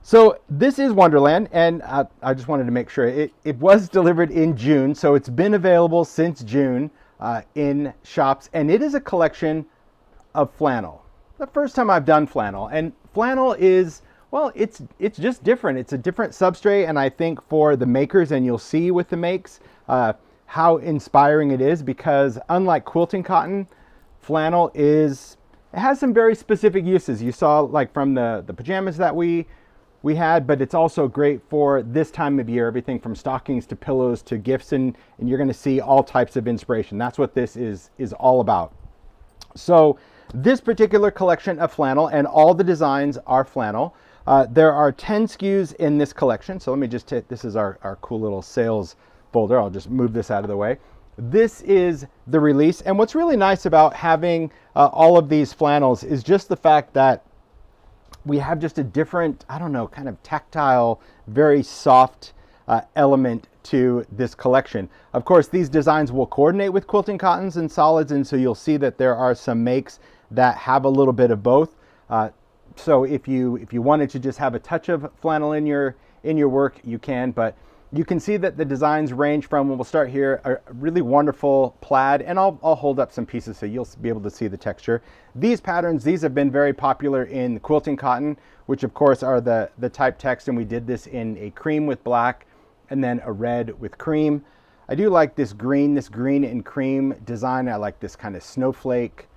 So this is Wonderland, and I just wanted to make sure it was delivered in June, so it's been available since June in shops, and it is a collection of flannel. The first time I've done flannel, and flannel is, well, it's just different. It's a different substrate, and I think for the makers, and you'll see with the makes, how inspiring it is, because unlike quilting cotton, flannel it has some very specific uses. You saw like from the pajamas that we had, but it's also great for this time of year, everything from stockings to pillows to gifts, and you're going to see all types of inspiration. That's what this is all about. So this particular collection of flannel, and all the designs are flannel. There are 10 SKUs in this collection. So let me just hit, this is our cool little sales folder. I'll just move this out of the way. This is the release. And what's really nice about having all of these flannels is just the fact that we have just a different, I don't know, kind of tactile, very soft element to this collection. Of course, these designs will coordinate with quilting cottons and solids, and so you'll see that there are some makes that have a little bit of both. So if you wanted to just have a touch of flannel in your work, you can, but you can see that the designs range from, we'll start here, a really wonderful plaid, and I'll hold up some pieces so you'll be able to see the texture. These patterns, these have been very popular in quilting cotton, which of course are the type text, and we did this in a cream with black and then a red with cream. I do like this green and cream design. I like this kind of snowflake,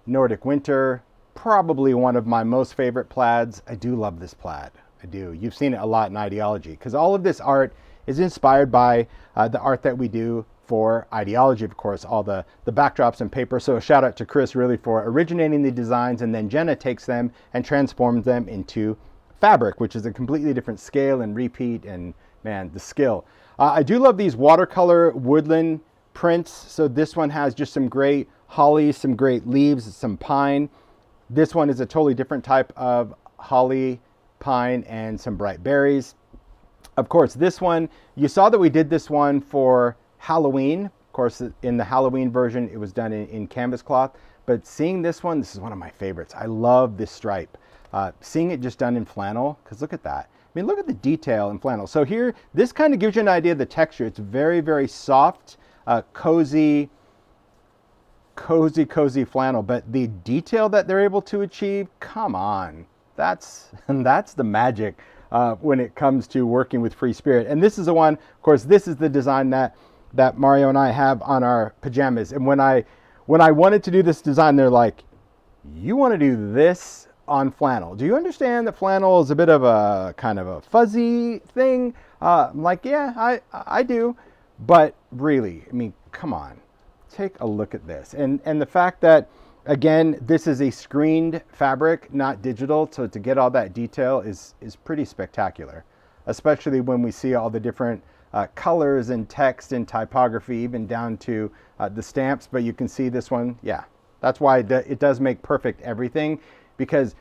Nordic winter, probably one of my most favorite plaids. I do love this plaid, I do. You've seen it a lot in Ideology, because all of this art is inspired by the art that we do for Ideology, of course, all the backdrops and paper. So a shout out to Chris really for originating the designs, and then Jenna takes them and transforms them into fabric, which is a completely different scale and repeat, and man, the skill. I do love these watercolor woodland prints. So this one has just some great holly, some great leaves, some pine. This one is a totally different type of holly, pine, and some bright berries. Of course, this one, you saw that we did this one for Halloween. Of course, in the Halloween version, it was done in canvas cloth. But seeing this is one of my favorites. I love this stripe. Seeing it just done in flannel, because look at that. I mean, look at the detail in flannel. So here, this kind of gives you an idea of the texture. It's very, very soft, cozy flannel. But the detail that they're able to achieve, come on. That's the magic. When it comes to working with Free Spirit. And this is the one, of course, this is the design that Mario and I have on our pajamas. And when I wanted to do this design, they're like, you want to do this on flannel? Do you understand that flannel is a bit of a kind of a fuzzy thing? I'm like, yeah, I do. But really, I mean, come on, take a look at this. And the fact that, again, this is a screened fabric, not digital, so to get all that detail is pretty spectacular, especially when we see all the different colors and text and typography, even down to the stamps. But you can see this one, yeah, that's why it does make perfect everything, because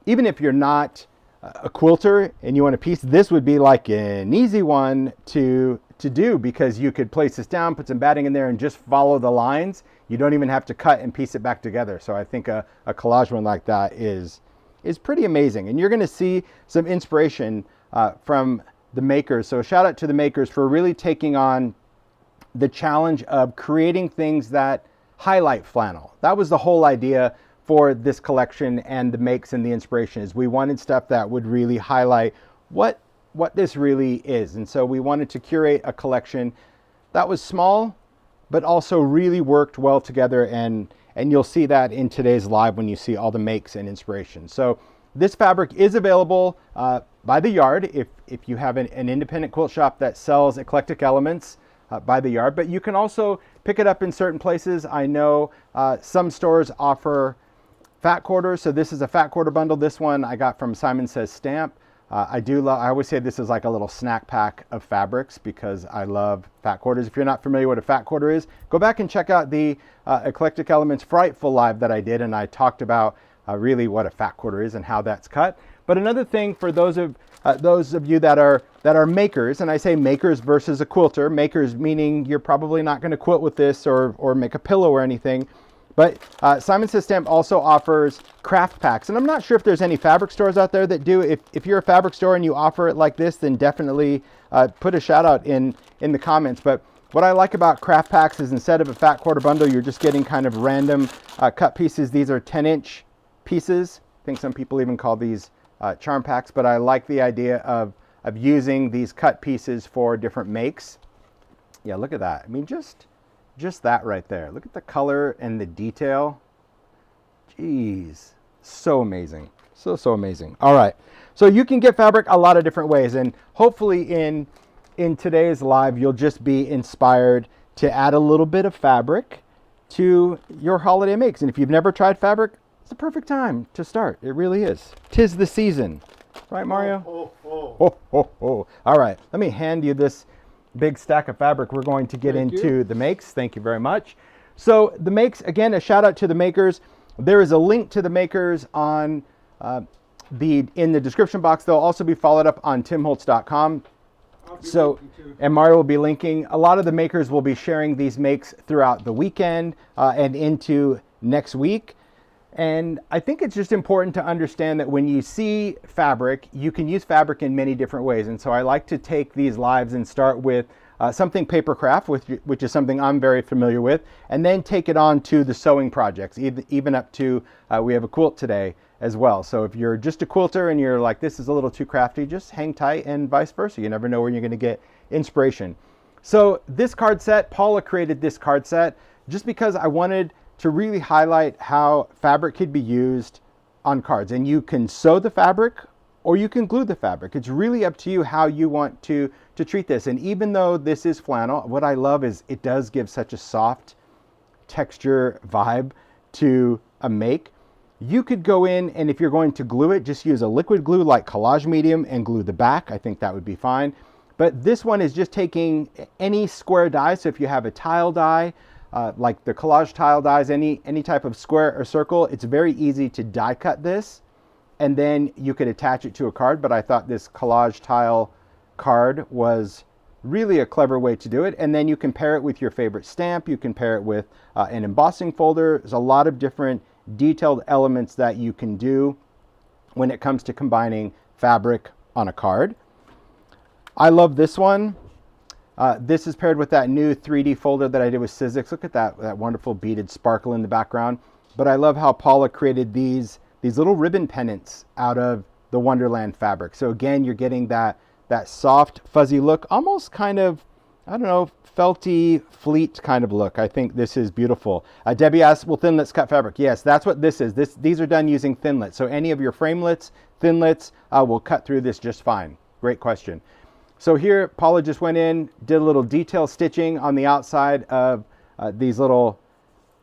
even if you're not a quilter and you want a piece, this would be like an easy one to do, because you could place this down, put some batting in there, and just follow the lines. You don't even have to cut and piece it back together. So I think a collage one like that is pretty amazing. And you're going to see some inspiration from the makers. So shout out to the makers for really taking on the challenge of creating things that highlight flannel. That was the whole idea for this collection, and the makes and the inspiration is we wanted stuff that would really highlight what this really is. And so we wanted to curate a collection that was small, but also really worked well together, and you'll see that in today's live when you see all the makes and inspiration. So this fabric is available by the yard if you have an independent quilt shop that sells eclectic elements by the yard, but you can also pick it up in certain places. I know some stores offer fat quarters, so this is a fat quarter bundle. This one I got from Simon Says Stamp. I always say this is like a little snack pack of fabrics, because I love fat quarters. If you're not familiar what a fat quarter is, go back and check out the Eclectic Elements Frightful Live that I did, and I talked about really what a fat quarter is and how that's cut. But another thing for those of you that are makers, and I say makers versus a quilter, makers meaning you're probably not going to quilt with this or make a pillow or anything, But Simon Says Stamp also offers craft packs, and I'm not sure if there's any fabric stores out there that do. If you're a fabric store and you offer it like this, then definitely put a shout out in the comments. But what I like about craft packs is instead of a fat quarter bundle, you're just getting kind of random cut pieces. These are 10-inch pieces. I think some people even call these charm packs, but I like the idea of using these cut pieces for different makes. Yeah, look at that. I mean, just that right there. Look at the color and the detail. Jeez, so amazing. So amazing. All right, so you can get fabric a lot of different ways, and hopefully in today's live, you'll just be inspired to add a little bit of fabric to your holiday makes. And if you've never tried fabric, it's the perfect time to start. It really is. 'Tis the season. Right, Mario? Oh. All right, let me hand you this big stack of fabric. We're going to get into the makes. Thank you very much. So the makes, again, a shout out to the makers. There is a link to the makers on in the description box. They'll also be followed up on timholtz.com. So, and Mario will be linking. A lot of the makers will be sharing these makes throughout the weekend and into next week. And I think it's just important to understand that when you see fabric, you can use fabric in many different ways. And so I like to take these lives and start with something paper craft, which is something I'm very familiar with, and then take it on to the sewing projects, even up to, we have a quilt today as well. So if you're just a quilter and you're like, this is a little too crafty, just hang tight, and vice versa. You never know where you're going to get inspiration. So this card set, Paula created this card set just because I wanted to really highlight how fabric could be used on cards. And you can sew the fabric or you can glue the fabric. It's really up to you how you want to treat this. And even though this is flannel, what I love is it does give such a soft texture vibe to a make. You could go in, and if you're going to glue it, just use a liquid glue like Collage Medium and glue the back. I think that would be fine. But this one is just taking any square die. So if you have a tile die, like the collage tile dies, any type of square or circle, it's very easy to die cut this, and then you could attach it to a card. But I thought this collage tile card was really a clever way to do it. And then you can pair it with your favorite stamp. You can pair it with an embossing folder. There's a lot of different detailed elements that you can do when it comes to combining fabric on a card. I love this one. This is paired with that new 3D folder that I did with Sizzix. Look at that wonderful beaded sparkle in the background. But I love how Paula created these little ribbon pennants out of the Wonderland fabric. So again, you're getting that soft, fuzzy look, almost kind of, I don't know, felty, fleet kind of look. I think this is beautiful. Debbie asks, will thinlits cut fabric? Yes, that's what this is. These are done using thinlits. So any of your framelits, thinlits will cut through this just fine. Great question. So here, Paula just went in, did a little detail stitching on the outside of these little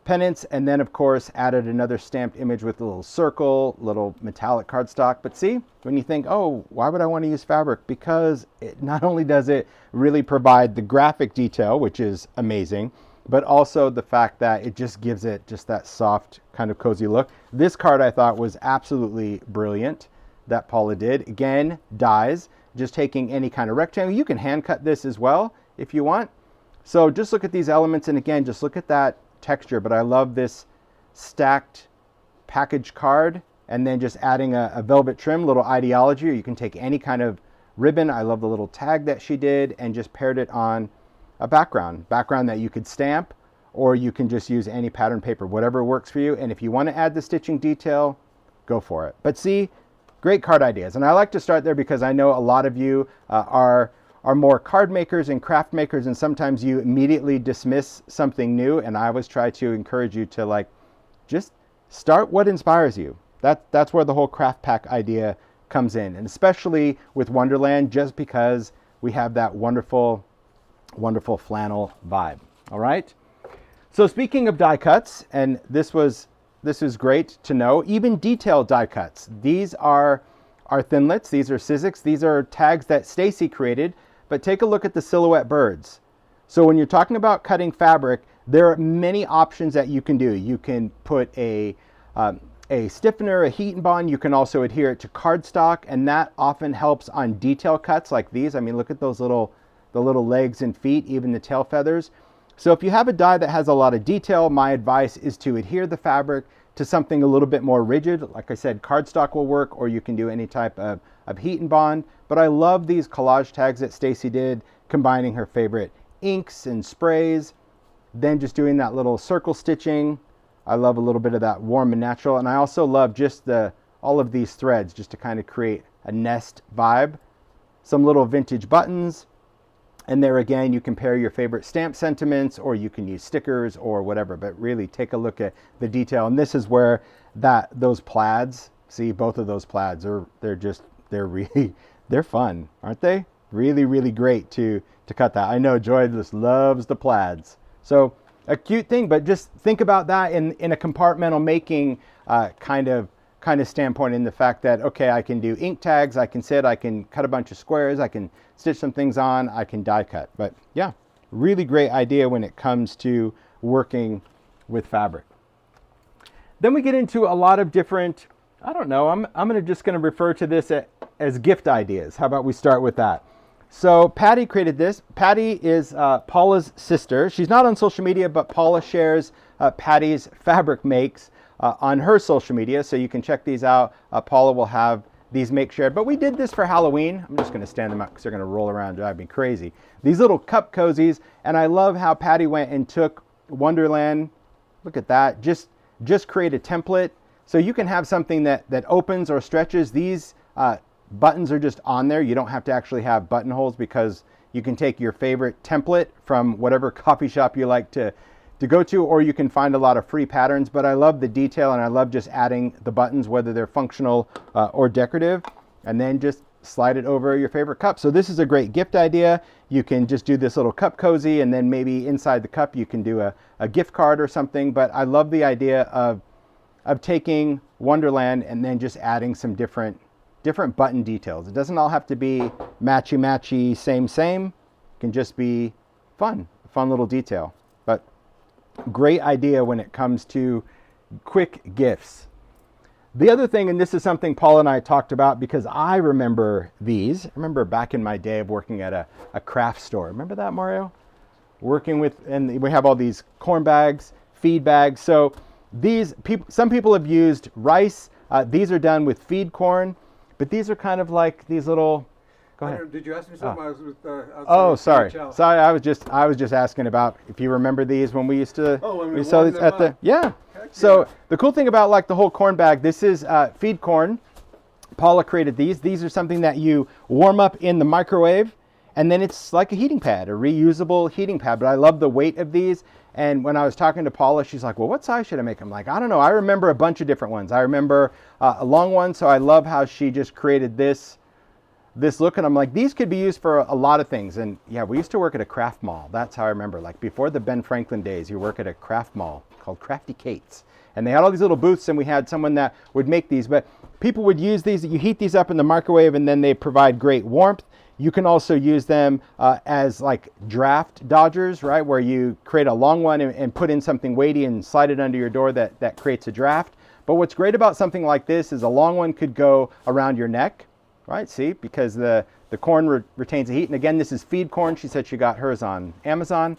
pennants, and then of course added another stamped image with a little circle, little metallic cardstock. But see, when you think, oh, why would I want to use fabric? Because it not only does it really provide the graphic detail, which is amazing, but also the fact that it just gives it just that soft kind of cozy look. This card I thought was absolutely brilliant that Paula did. Again, dies. Just taking any kind of rectangle. You can hand cut this as well if you want. So just look at these elements, and again, just look at that texture. But I love this stacked package card, and then just adding a velvet trim, little ideology, or you can take any kind of ribbon. I love the little tag that she did, and just paired it on a background that you could stamp, or you can just use any pattern paper, whatever works for you. And if you want to add the stitching detail, go for it. But see, great card ideas. And I like to start there because I know a lot of you are more card makers and craft makers, and sometimes you immediately dismiss something new. And I always try to encourage you to just start what inspires you. That's where the whole craft pack idea comes in. And especially with Wonderland, just because we have that wonderful, wonderful flannel vibe. All right. So speaking of die cuts, and this is great to know, even detailed die cuts. These are thinlits, these are Sizzix, these are tags that Stacy created, but take a look at the silhouette birds. So when you're talking about cutting fabric, there are many options that you can do. You can put a stiffener, a heat and bond. You can also adhere it to cardstock, and that often helps on detail cuts like these. I mean, look at those the little legs and feet, even the tail feathers. So if you have a die that has a lot of detail, my advice is to adhere the fabric to something a little bit more rigid. Like I said, cardstock will work, or you can do any type of heat and bond. But I love these collage tags that Stacy did, combining her favorite inks and sprays, then just doing that little circle stitching. I love a little bit of that warm and natural. And I also love just all of these threads just to kind of create a nest vibe. Some little vintage buttons. And there again, you can pair your favorite stamp sentiments, or you can use stickers or whatever, but really take a look at the detail. And this is where those plaids, see both of those plaids they're fun, aren't they? Really, really great to cut that. I know Joy just loves the plaids. So a cute thing, but just think about that in a compartmental making kind of standpoint, in the fact that, okay, I can do ink tags, I can cut a bunch of squares, I can stitch some things on, I can die cut. But yeah, really great idea when it comes to working with fabric. Then we get into a lot of different, I don't know, I'm just going to refer to this as gift ideas. How about we start with that? So Patty created this. Patty is Paula's sister. She's not on social media, but Paula shares Patty's fabric makes on her social media, so you can check these out. Paula will have these make shared, but we did this for Halloween. I'm just going to stand them up because they're going to roll around and drive me crazy. These little cup cozies, and I love how Patty went and took Wonderland. Look at that. Just create a template, so you can have something that opens or stretches. These buttons are just on there. You don't have to actually have buttonholes, because you can take your favorite template from whatever coffee shop you like to go to, or you can find a lot of free patterns. But I love the detail, and I love just adding the buttons, whether they're functional or decorative, and then just slide it over your favorite cup. So this is a great gift idea. You can just do this little cup cozy, and then maybe inside the cup you can do a gift card or something. But I love the idea of taking Wonderland and then just adding some different button details. It doesn't all have to be matchy, same. It can just be fun, a fun little detail. But great idea when it comes to quick gifts. The other thing, and this is something Paula and I talked about, because I remember these. I remember back in my day of working at a craft store. Remember that, Mario? Working with, and we have all these corn bags, feed bags. So some people have used rice. These are done with feed corn. But these are kind of like these little. Go ahead. Did you ask me something? Sorry. Sorry, I was just asking about if you remember these when we used to. When we saw these at the. Yeah. So the cool thing about like the whole corn bag, this is feed corn. Paula created these. These are something that you warm up in the microwave, and then it's like a heating pad, a reusable heating pad. But I love the weight of these. And when I was talking to Paula, she's like, well, what size should I make? I'm like, I don't know. I remember a bunch of different ones. I remember a long one. So I love how she just created this look. And I'm like, these could be used for a lot of things. And yeah, we used to work at a craft mall. That's how I remember. Like before the Ben Franklin days, you work at a craft mall called Crafty Kate's. And they had all these little booths, and we had someone that would make these. But people would use these. You heat these up in the microwave, and then they provide great warmth. You can also use them as like draft dodgers, right? Where you create a long one and put in something weighty and slide it under your door that creates a draft. But what's great about something like this is a long one could go around your neck, right? See, because the corn retains the heat. And again, this is feed corn. She said she got hers on Amazon.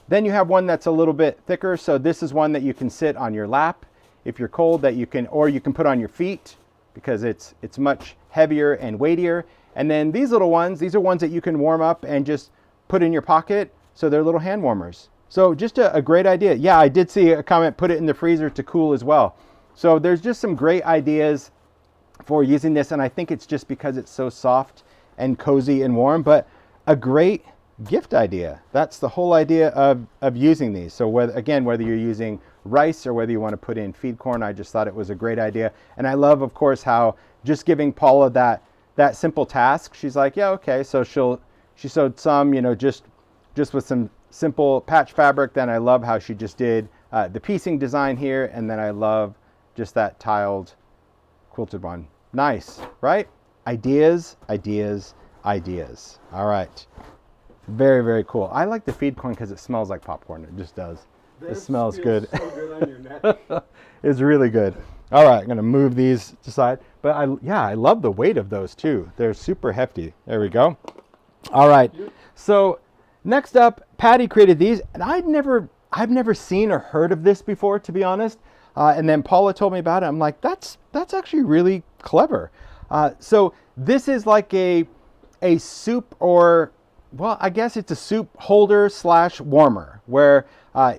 Then you have one that's a little bit thicker. So this is one that you can sit on your lap if you're cold, or you can put on your feet, because it's much heavier and weightier. And then these little ones, these are ones that you can warm up and just put in your pocket. So they're little hand warmers. So just a great idea. Yeah, I did see a comment, put it in the freezer to cool as well. So there's just some great ideas for using this. And I think it's just because it's so soft and cozy and warm, but a great gift idea. That's the whole idea of using these. So whether you're using rice or whether you want to put in feed corn, I just thought it was a great idea. And I love, of course, how just giving Paula that simple task, she's like, yeah, okay. So she sewed some, just with some simple patch fabric. Then I love how she just did the piecing design here. And then I love just that tiled quilted one. Nice, right? Ideas. All right. Very, very cool. I like the feed corn because it smells like popcorn. It just does. It smells good. So good on your neck. It's really good. All right, I'm going to move these aside. But I love the weight of those too. They're super hefty. There we go. All right. So next up, Patty created these, and I've never seen or heard of this before, to be honest. And then Paula told me about it. I'm like, that's actually really clever. So this is like a soup, or, well, I guess it's a soup holder / warmer, where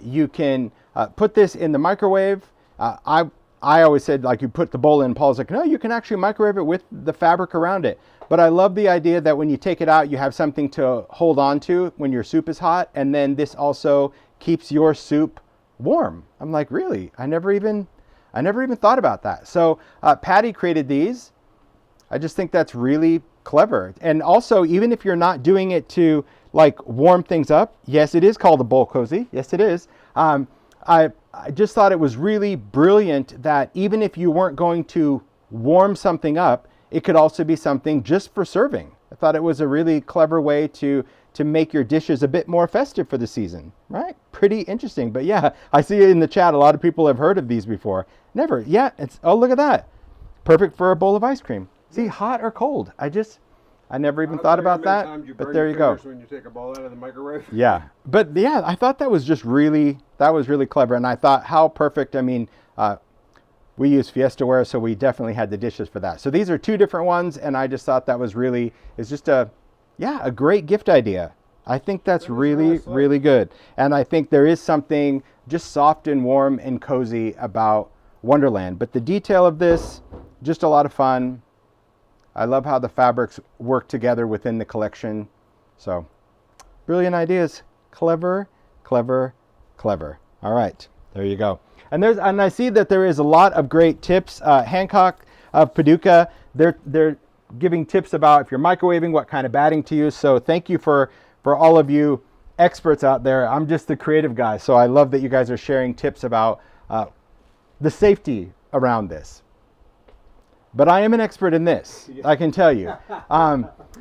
you can put this in the microwave. I always said, like, you put the bowl in. Paul's like, no, you can actually microwave it with the fabric around it. But I love the idea that when you take it out, you have something to hold on to when your soup is hot. And then this also keeps your soup warm. I'm like, really? I never even thought about that. So Patty created these. I just think that's really clever. And also, even if you're not doing it to like warm things up, yes, it is called a bowl cozy. Yes, it is. I just thought it was really brilliant that even if you weren't going to warm something up, it could also be something just for serving. I thought it was a really clever way to make your dishes a bit more festive for the season, right? Pretty interesting. But yeah, I see in the chat, a lot of people have heard of these before. Never. Yeah, oh, look at that. Perfect for a bowl of ice cream. See, hot or cold. I never even thought about that, but there you go. When you take a ball out of the microwave. Yeah, but yeah, I thought that was really clever. And I thought, how perfect. I mean, we use Fiesta ware, so we definitely had the dishes for that. So these are two different ones, and I just thought that was it's just a great gift idea. I think that's really good. And I think there is something just soft and warm and cozy about Wonderland. But the detail of this, just a lot of fun. I love how the fabrics work together within the collection. So, brilliant ideas. Clever, clever, clever. All right, there you go. And I see that there is a lot of great tips. Hancock of Paducah, they're giving tips about if you're microwaving, what kind of batting to use. So thank you for all of you experts out there. I'm just the creative guy, so I love that you guys are sharing tips about the safety around this. But I am an expert in this, I can tell you.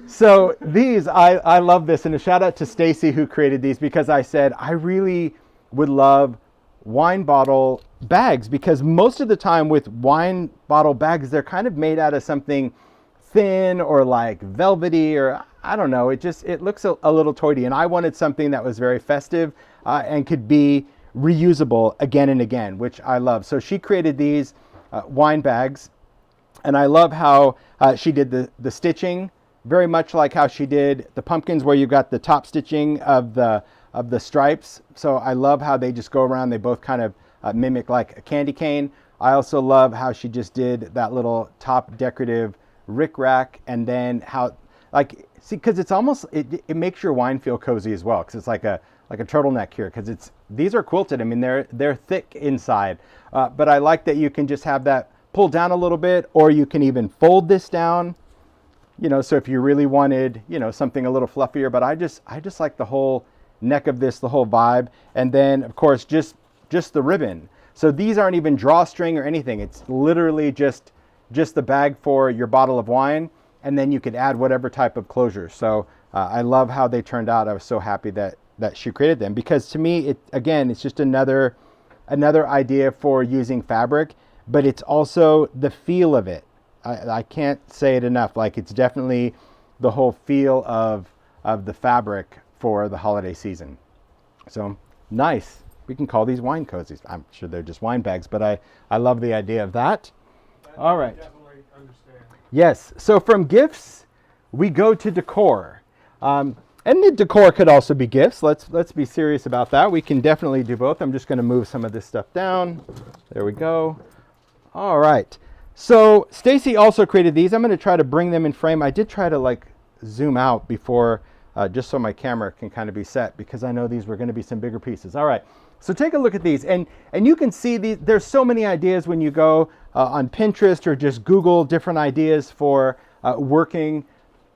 So these, I love this, and a shout out to Stacy who created these, because I said I really would love wine bottle bags, because most of the time with wine bottle bags, they're kind of made out of something thin or like velvety, or I don't know, it looks a little toity, and I wanted something that was very festive and could be reusable again and again, which I love. So she created these wine bags, and I love how she did the stitching, very much like how she did the pumpkins, where you got the top stitching of the stripes. So I love how they just go around. They both kind of mimic like a candy cane. I also love how she just did that little top decorative rickrack, and then how, like, see, because it's almost, it makes your wine feel cozy as well, because it's like a turtleneck here, because these are quilted. I mean, they're thick inside, but I like that you can just have that pull down a little bit, or you can even fold this down, so if you really wanted, something a little fluffier. But I just like the whole neck of this, the whole vibe. And then of course just the ribbon. So these aren't even drawstring or anything. It's literally just the bag for your bottle of wine, and then you could add whatever type of closure. So I love how they turned out. I was so happy that she created them, because to me, it's just another idea for using fabric, but it's also the feel of it. I can't say it enough. Like, it's definitely the whole feel of the fabric for the holiday season. So nice. We can call these wine cozies. I'm sure they're just wine bags, but I love the idea of that. All right. Definitely understand. Yes. So from gifts, we go to decor. And the decor could also be gifts. Let's be serious about that. We can definitely do both. I'm just going to move some of this stuff down. There we go. All right. So Stacy also created these. I'm going to try to bring them in frame. I did try to zoom out before, just so my camera can kind of be set, because I know these were going to be some bigger pieces. All right. So take a look at these, and you can see these. There's so many ideas when you go on Pinterest or just Google different ideas for working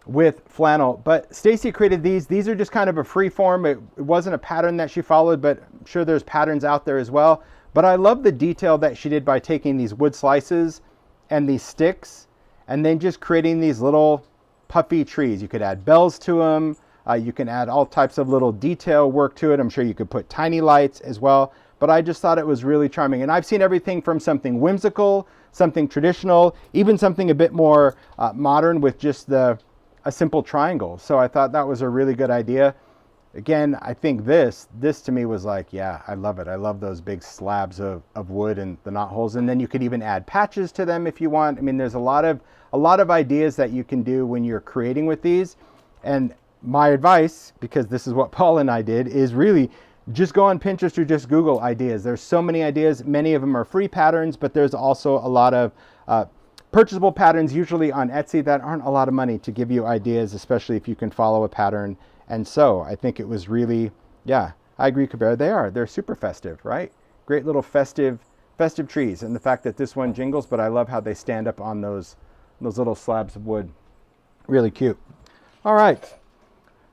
with flannel. But Stacy created these. These are just kind of a free form. It wasn't a pattern that she followed, but I'm sure there's patterns out there as well. But I love the detail that she did by taking these wood slices and these sticks, and then just creating these little puffy trees. You could add bells to them. You can add all types of little detail work to it. I'm sure you could put tiny lights as well. But I just thought it was really charming. And I've seen everything from something whimsical, something traditional, even something a bit more modern with just a simple triangle. So I thought that was a really good idea. again, I think this to me was like, yeah, I love it. I love those big slabs of wood and the knot holes. And then you could even add patches to them if you want. I mean, there's a lot of ideas that you can do when you're creating with these. And my advice, because this is what Paul and I did, is really just go on Pinterest or just Google ideas. There's so many ideas. Many of them are free patterns, but there's also a lot of purchasable patterns, usually on Etsy, that aren't a lot of money to give you ideas, especially if you can follow a pattern. And so I think it was really, yeah, I agree, Kulbir. They're super festive, right? Great little festive trees. And the fact that this one jingles, but I love how they stand up on those little slabs of wood. Really cute. All right.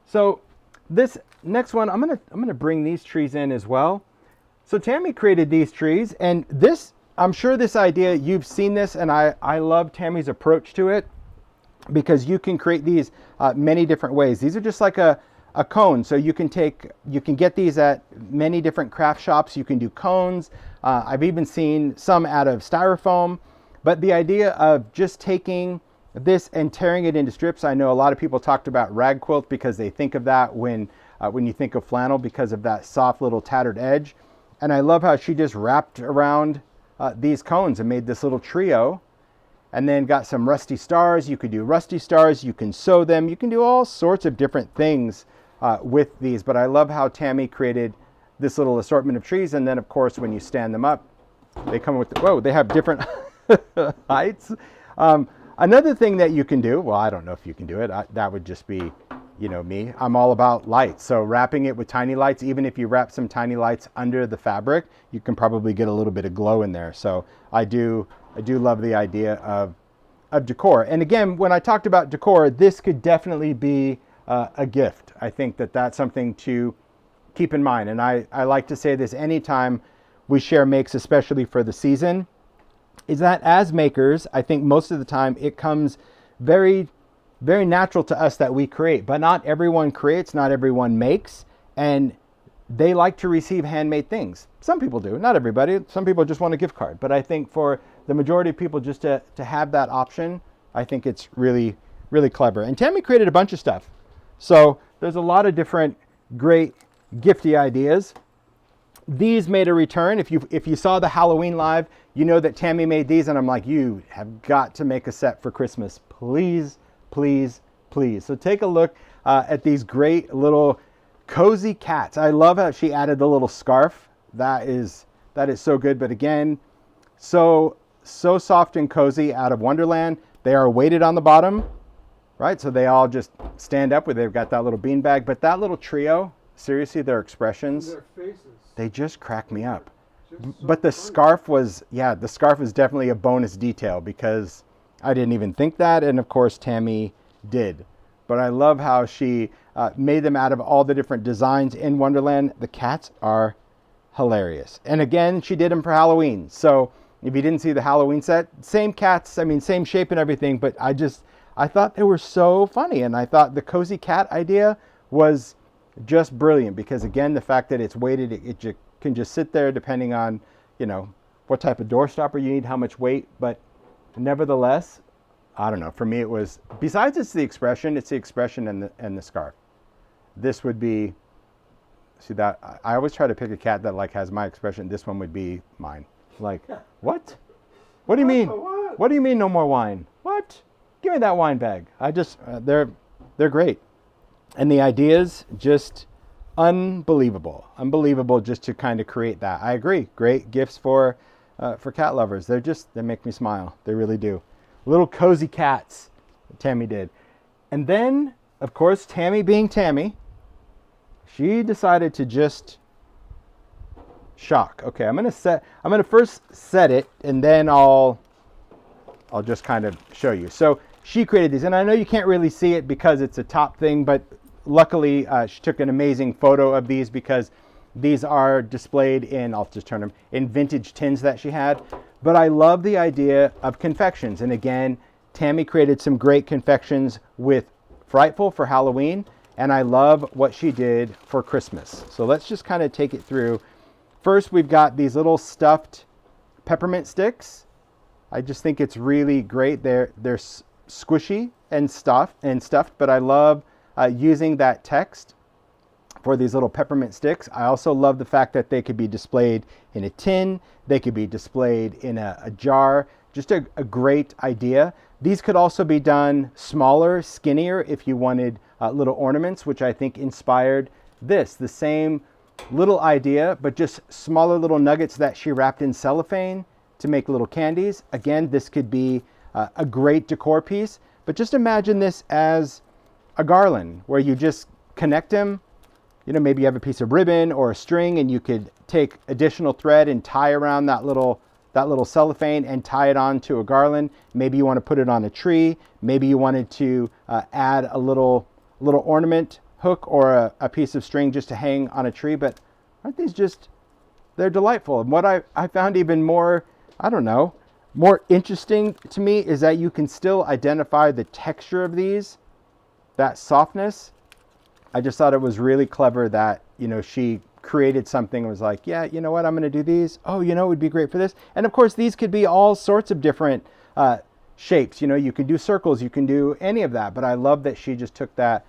So this next one, I'm gonna bring these trees in as well. So Tami created these trees, and this, I'm sure this idea, you've seen this, and I love Tami's approach to it, because you can create these many different ways. These are just like a cone. So you can get these at many different craft shops. You can do cones. I've even seen some out of styrofoam. But the idea of just taking this and tearing it into strips, I know a lot of people talked about rag quilt because they think of that when you think of flannel, because of that soft little tattered edge. And I love how she just wrapped around these cones and made this little trio. And then got some rusty stars. You could do rusty stars. You can sew them. You can do all sorts of different things with these. But I love how Tami created this little assortment of trees. And then, of course, when you stand them up, they come with, whoa, they have different heights. Another thing that you can do, well, I don't know if you can do it. That would just be, me. I'm all about lights. So wrapping it with tiny lights, even if you wrap some tiny lights under the fabric, you can probably get a little bit of glow in there. So I do love the idea of decor. And again, when I talked about decor, this could definitely be a gift. I think that that's something to keep in mind. And I like to say this anytime we share makes, especially for the season, is that as makers, I think most of the time it comes very, very natural to us that we create. But not everyone creates, not everyone makes. And they like to receive handmade things. Some people do, not everybody. Some people just want a gift card. But I think for the majority of people, just to have that option, I think it's really, really clever. And Tami created a bunch of stuff. So there's a lot of different great gifty ideas. These made a return. If you saw the Halloween live, you know that Tami made these, and I'm like, you have got to make a set for Christmas. Please, please, please. So take a look at these great little cozy cats. I love how she added the little scarf. That is so good. But again, so soft and cozy out of Wonderland. They are weighted on the bottom, right? So they all just stand up where they've got that little beanbag. But that little trio, seriously, their expressions, Their faces. they just crack me up. Just so But the funny. scarf was, the scarf is definitely a bonus detail, because I didn't even think that. And of course, Tami did. But I love how she made them out of all the different designs in Wonderland. The cats are hilarious. And again, she did them for Halloween. So if you didn't see the Halloween set, same cats, same shape and everything. But I thought they were so funny. And I thought the cozy cat idea was just brilliant, because again, the fact that it's weighted, it can just sit there depending on, what type of door stopper you need, how much weight. But nevertheless, I don't know. For me, it was, besides it's the expression and the scarf. This would be, see that, I always try to pick a cat that has my expression. This one would be mine. Like, what? What do you mean? What? What do you mean no more wine? What? Give me that wine bag. They're great. And the ideas, just unbelievable. Unbelievable just to kind of create that. I agree. Great gifts for cat lovers. They make me smile. They really do. Little cozy cats, Tami did. And then, of course, Tami being Tami, she decided to just shock. Okay, I'm gonna first set it, and then I'll just kind of show you. So she created these, and I know you can't really see it because it's a top thing, but luckily she took an amazing photo of these, because these are displayed in, I'll just turn them, in vintage tins that she had. But I love the idea of confections. And again, Tami created some great confections with Frightful for Halloween. And I love what she did for Christmas. So let's just kind of take it through. First, we've got these little stuffed peppermint sticks. I just think it's really great. They're squishy and stuffed, but I love using that text for these little peppermint sticks. I also love the fact that they could be displayed in a tin. They could be displayed in a jar. Just a great idea. These could also be done smaller, skinnier if you wanted little ornaments, which I think inspired this. The same little idea, but just smaller little nuggets that she wrapped in cellophane to make little candies. Again, this could be a great decor piece, but just imagine this as a garland where you just connect them. You know, maybe you have a piece of ribbon or a string and you could take additional thread and tie around that little cellophane and tie it onto a garland. Maybe you want to put it on a tree. Maybe you wanted to add a little ornament hook or a piece of string just to hang on a tree. But aren't these just, they're delightful. And what I found even more, I don't know, more interesting to me is that you can still identify the texture of these, that softness. I just thought it was really clever that, you know, she created something and was like, yeah, you know what, I'm going to do these. Oh, you know, it would be great for this. And of course, these could be all sorts of different shapes. You know, you can do circles, you can do any of that. But I love that she just took that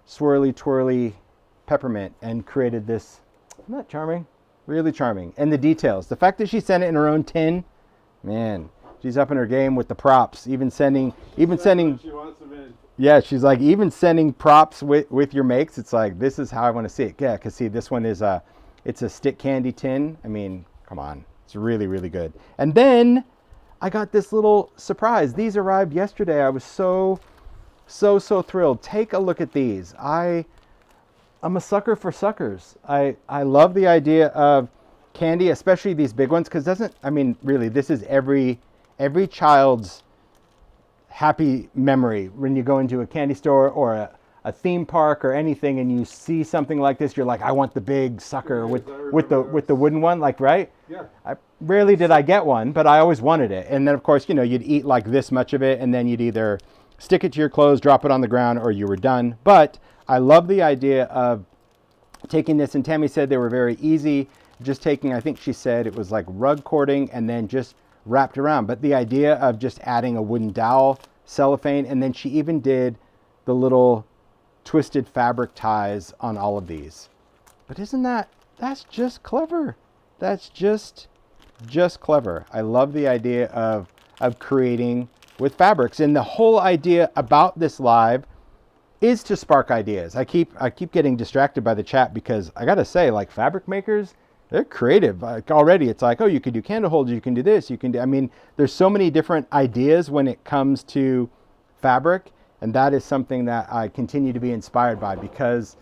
swirly, twirly peppermint and created this. Isn't that charming? Really charming. And the details. The fact that she sent it in her own tin, man, she's up in her game with the props. Even sending. She wants them in. Yeah, she's like, even sending props with your makes. It's like, this is how I want to see it. Yeah, because see, this one is it's a stick candy tin. I mean, come on. It's really, really good. And then I got this little surprise. These arrived yesterday. I was so thrilled. Take a look at these. I'm a sucker for suckers. I love the idea of candy, especially these big ones, because really, this is every child's happy memory when you go into a candy store or a theme park or anything and you see something like this. You're like, I want the big sucker with the wooden one, like, right? Yeah. Rarely did I get one, but I always wanted it. And then of course, you know, you'd eat like this much of it and then you'd either stick it to your clothes, drop it on the ground, or you were done. But I love the idea of taking this, and Tami said they were very easy, just taking, I think she said it was like rug cording and then just wrapped around. But the idea of just adding a wooden dowel, cellophane, and then she even did the little twisted fabric ties on all of these. But that's just clever. That's just clever. I love the idea of creating with fabrics. And the whole idea about this live is to spark ideas. I keep getting distracted by the chat because I gotta say, like, fabric makers, they're creative. Like, already it's like, oh, you could do candle holders, you can do this, you can do, I mean, there's so many different ideas when it comes to fabric. And that is something that I continue to be inspired by, because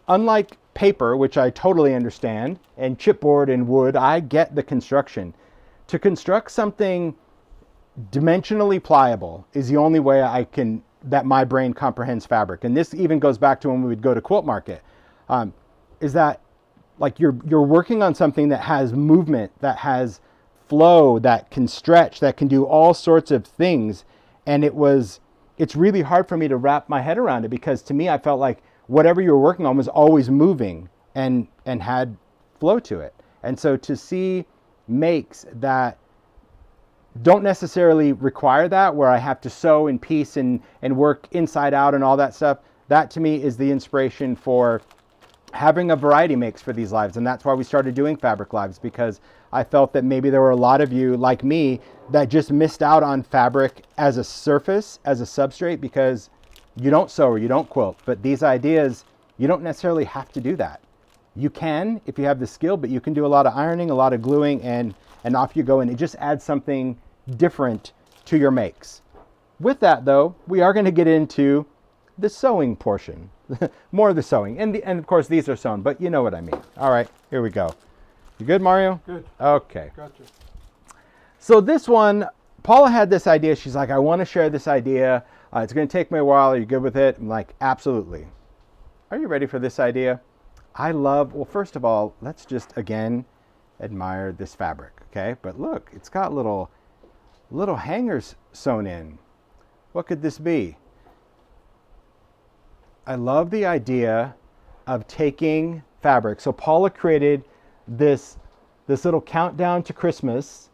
unlike paper, which I totally understand, and chipboard and wood, I get the construction. To construct something dimensionally pliable is the only way that my brain comprehends fabric. And this even goes back to when we would go to Quilt Market, is that like you're working on something that has movement, that has flow, that can stretch, that can do all sorts of things. And it's really hard for me to wrap my head around it, because to me, I felt like whatever you were working on was always moving and had flow to it. And so to see makes that don't necessarily require that, where I have to sew and piece and work inside out and all that stuff, that to me is the inspiration for having a variety makes for these lives. And that's why we started doing fabric lives, because I felt that maybe there were a lot of you like me that just missed out on fabric as a surface, as a substrate, because you don't sew or you don't quilt. But these ideas, you don't necessarily have to do that. You can if you have the skill, but you can do a lot of ironing, a lot of gluing, and off you go. And it just adds something different to your makes. With that though, we are going to get into the sewing portion. More of the sewing. And of course these are sewn, but you know what I mean. All right, here we go. You good, Mario? Good. Okay. Gotcha. So this one, Paula had this idea. She's like, I want to share this idea. It's going to take me a while. Are you good with it? I'm like, absolutely. Are you ready for this idea? Well, first of all, let's just again admire this fabric, okay? But look, it's got little hangers sewn in. What could this be? I love the idea of taking fabric. So Paula created this little countdown to Christmas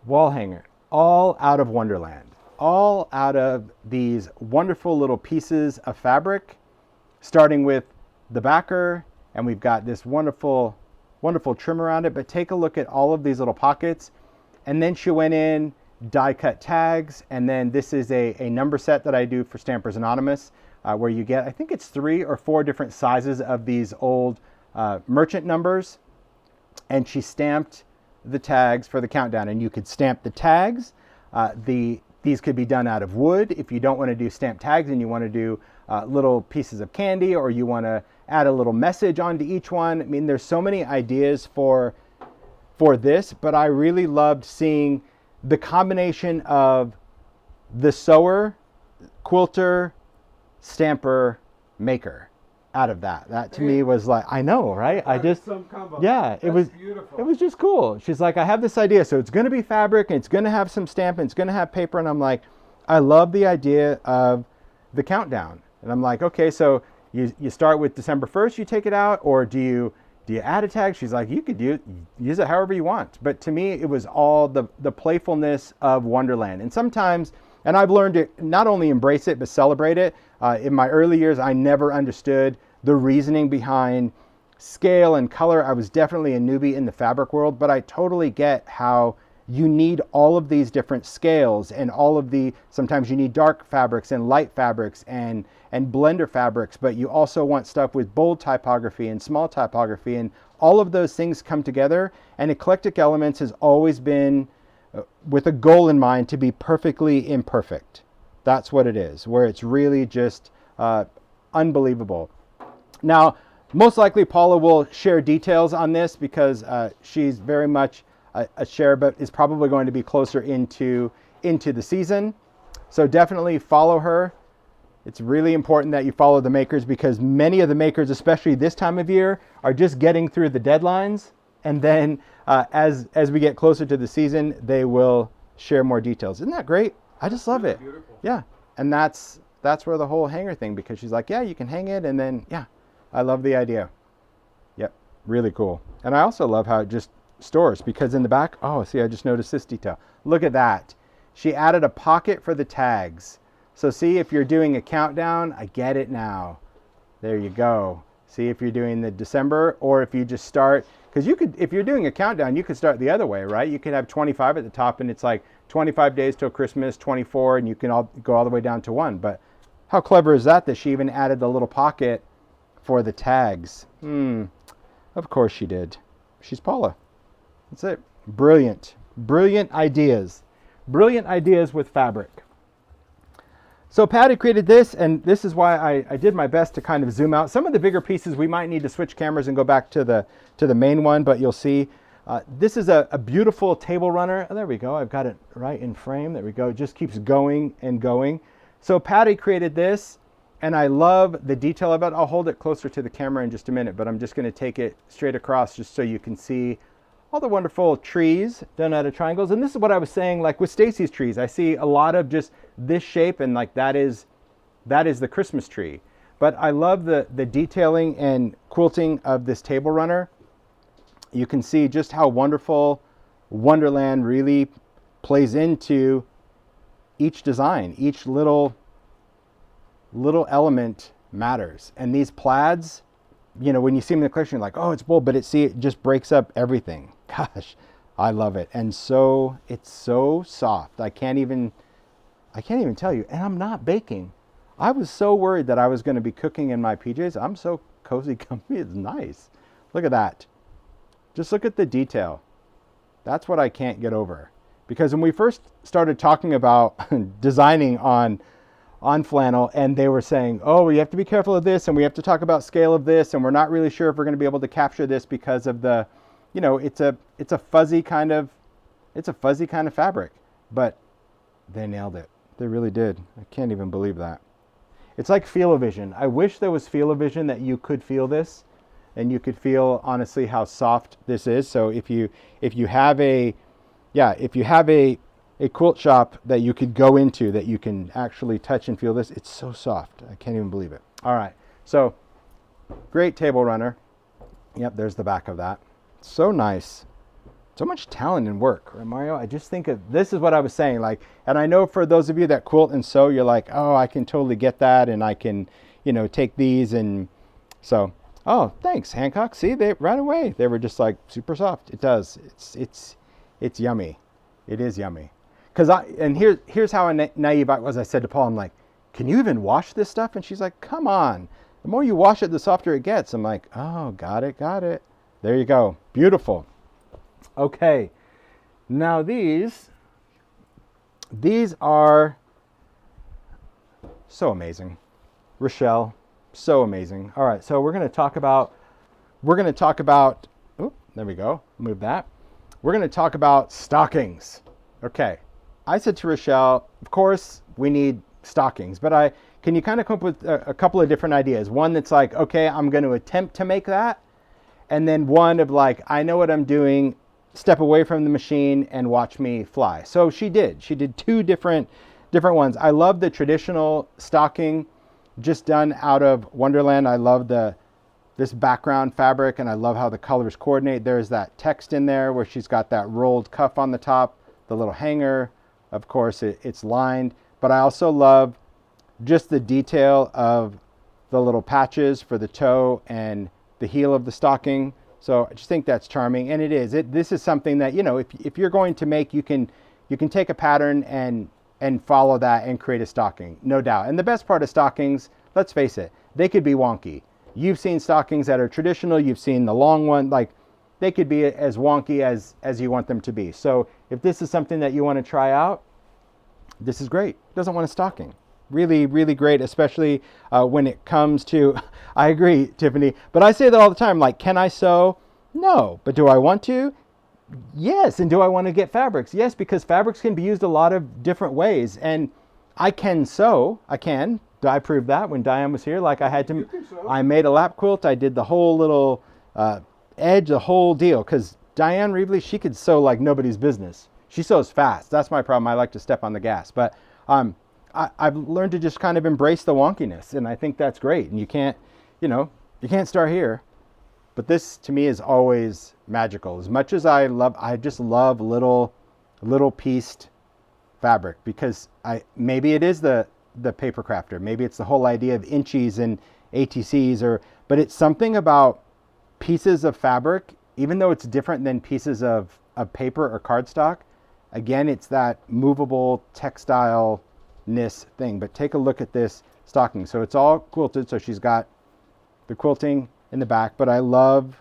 wall hanger, all out of Wonderland, all out of these wonderful little pieces of fabric starting with the backer, and we've got this wonderful, wonderful trim around it. But take a look at all of these little pockets. And then she went in, die cut tags, and then this is a number set that I do for Stampers Anonymous, where you get, I think it's 3 or 4 different sizes of these old merchant numbers. And she stamped the tags for the countdown, and you could stamp the tags. These could be done out of wood if you don't want to do stamped tags and you want to do little pieces of candy, or you want to add a little message onto each one. I mean, there's so many ideas for this, but I really loved seeing the combination of the sewer, quilter, stamper, maker out of that. That to me was like, I know, right? I just, some combo. yeah, That's beautiful. it was just cool. She's like, I have this idea, so it's going to be fabric, and it's going to have some stamp, and it's going to have paper. And I'm like, I love the idea of the countdown. And I'm like, okay, so you start with December 1st, you take it out, or do you add a tag? She's like, you could use it however you want. But to me, it was all the playfulness of Wonderland. And sometimes, and I've learned to not only embrace it, but celebrate it. In my early years, I never understood the reasoning behind scale and color. I was definitely a newbie in the fabric world, but I totally get how you need all of these different scales and all of sometimes you need dark fabrics and light fabrics and blender fabrics, but you also want stuff with bold typography and small typography, and all of those things come together. And Eclectic Elements has always been with a goal in mind to be perfectly imperfect. That's what it is, where it's really just unbelievable. Now, most likely Paula will share details on this because she's very much a share, but is probably going to be closer into the season. So definitely follow her. It's really important that you follow the makers, because many of the makers, especially this time of year, are just getting through the deadlines. And then as we get closer to the season, they will share more details. Isn't that great? I just love it. Beautiful. Yeah. And that's where the whole hanger thing, because she's like, yeah, you can hang it. And then, yeah, I love the idea. Yep. Really cool. And I also love how it just stores, because in the back, oh, see, I just noticed this detail. Look at that. She added a pocket for the tags. So see, if you're doing a countdown, I get it now. There you go. See, if you're doing the December, or if you just start, because you could, if you're doing a countdown, you could start the other way, right? You could have 25 at the top, and it's like 25 days till Christmas, 24, and you can go all the way down to 1. But how clever is that she even added the little pocket for the tags? Of course she did. She's Paula. That's it. Brilliant. Brilliant ideas. Brilliant ideas with fabric. So Patty created this, and this is why I did my best to kind of zoom out. Some of the bigger pieces we might need to switch cameras and go back to the main one, but you'll see this is a beautiful table runner. Oh, there we go. I've got it right in frame. There we go. It just keeps going and going. So Patty created this, and I love the detail of it. I'll hold it closer to the camera in just a minute, but I'm just going to take it straight across just so you can see all the wonderful trees done out of triangles. And this is what I was saying, like with Stacy's trees, I see a lot of just this shape, and like that is the Christmas tree. But I love the detailing and quilting of this table runner. You can see just how wonderful Wonderland really plays into each design. Each little element matters. And these plaids, you know, when you see them in the collection, you're like, oh, it's bold, but it just breaks up everything. Gosh, I love it. And so it's so soft. I can't even tell you. And I'm not baking. I was so worried that I was going to be cooking in my PJs. I'm so cozy comfy. It's nice. Look at that. Just look at the detail. That's what I can't get over. Because when we first started talking about designing on flannel, and they were saying, oh, we have to be careful of this, and we have to talk about scale of this, and we're not really sure if we're going to be able to capture this because of the, you know, it's a fuzzy kind of fabric. But they nailed it. They really did. I can't even believe that. It's like feel-o-vision. I wish there was feel-o-vision that you could feel this, and you could feel honestly how soft this is. So if you have a quilt shop that you could go into that you can actually touch and feel this, it's so soft. I can't even believe it. All right, so great table runner. Yep, there's the back of that. So nice. So much talent and work, right, Mario? I just think this is what I was saying. Like, and I know for those of you that quilt and sew, you're like, oh, I can totally get that, and I can, take these and so. Oh, thanks, Hancock. See, they right away they were just like super soft. It does. It's yummy. It is yummy. Here's how naive I was. I said to Paul, I'm like, can you even wash this stuff? And she's like, come on. The more you wash it, the softer it gets. I'm like, oh, got it. There you go. Beautiful. Okay. Now these are so amazing. Richele, so amazing. All right, so we're going to talk about, oh, there we go. Move that. We're going to talk about stockings. Okay. I said to Richele, of course, we need stockings, but can you kind of come up with a couple of different ideas? One that's like, okay, I'm going to attempt to make that. And then one of like, I know what I'm doing, step away from the machine and watch me fly. So she did two different ones. I love the traditional stocking just done out of Wonderland. I love this background fabric, and I love how the colors coordinate. There's that text in there where she's got that rolled cuff on the top, the little hanger. Of course, it's lined, but I also love just the detail of the little patches for the toe and the heel of the stocking. So I just think that's charming, and it is. This is something that, if you're going to make, you can take a pattern and follow that and create a stocking, no doubt. And the best part of stockings, let's face it, they could be wonky. You've seen stockings that are traditional, you've seen the long one, like they could be as wonky as you want them to be. So if this is something that you want to try out, this is great. Who doesn't want a stocking? Really, really great, especially when it comes to, I agree, Tiffany, but I say that all the time, like, can I sew? No, but do I want to? Yes. And do I want to get fabrics? Yes, because fabrics can be used a lot of different ways, and I can sew. I can. I proved that when Diane was here. Like I made a lap quilt. I did the whole little edge, the whole deal, because Diane Reevely, she could sew like nobody's business. She sews fast. That's my problem. I like to step on the gas, but I've learned to just kind of embrace the wonkiness, and I think that's great. And you can't start here. But this to me is always magical. As much as I just love little pieced fabric, because maybe it is the paper crafter. Maybe it's the whole idea of inchies and ATCs, but it's something about pieces of fabric, even though it's different than pieces of paper or cardstock. Again, it's that movable textile-ness thing. But take a look at this stocking. So it's all quilted. So she's got the quilting in the back, but I love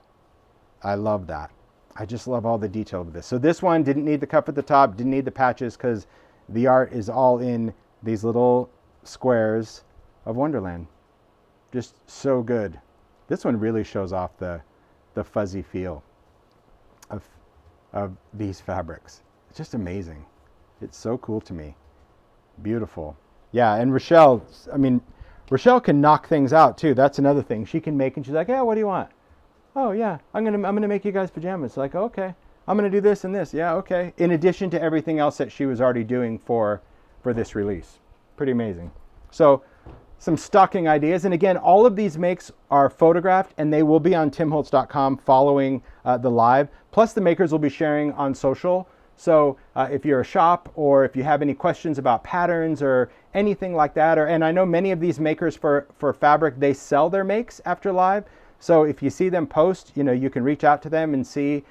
that. I just love all the detail of this. So this one didn't need the cuff at the top, didn't need the patches, because the art is all in these little squares of Wonderland. Just so good. This one really shows off the fuzzy feel of these fabrics. It's just amazing. It's so cool to me. Beautiful. Yeah, and Richele can knock things out too. That's another thing. She can make, and she's like, yeah, what do you want? Oh yeah, I'm gonna make you guys pajamas. Like, okay. I'm gonna do this and this. Yeah, okay. In addition to everything else that she was already doing for this release. Pretty amazing. So some stocking ideas. And again, all of these makes are photographed, and they will be on timholtz.com following the live. Plus the makers will be sharing on social. So if you're a shop, or if you have any questions about patterns or anything like that, and I know many of these makers for fabric, they sell their makes after live. So if you see them post, you can reach out to them and see.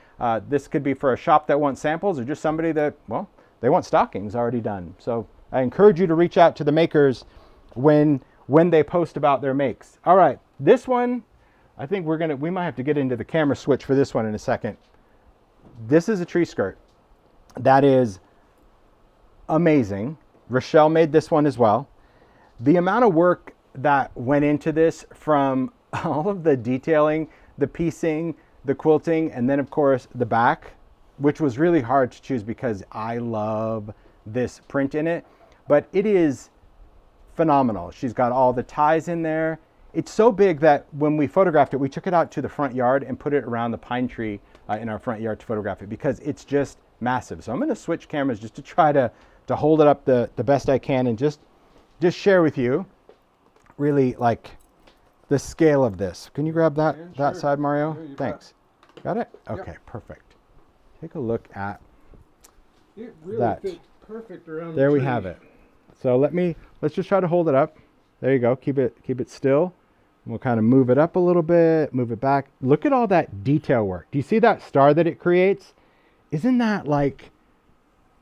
This could be for a shop that wants samples, or just somebody that, well, they want stockings already done. So I encourage you to reach out to the makers when they post about their makes. All right, this one, I think we might have to get into the camera switch for this one in a second. This is a tree skirt. That is amazing. Richele made this one as well. The amount of work that went into this, from all of the detailing, the piecing, the quilting, and then of course the back, which was really hard to choose because I love this print in it, but it is phenomenal. She's got all the ties in there. It's so big that when we photographed it, we took it out to the front yard and put it around the pine tree in our front yard to photograph it, because it's just massive. So I'm going to switch cameras just to try to hold it up the best I can, and just share with you really like the scale of this. Can you grab that Sure. side, Mario? Sure, Thanks. Got it? Yep. Okay, perfect. Take a look at It really that. fits perfect around There the we tree. have it. So let's just try to hold it up. There you go. Keep it still. We'll kind of move it up a little bit, move it back. Look at all that detail work. Do you see that star that it creates? Isn't that like,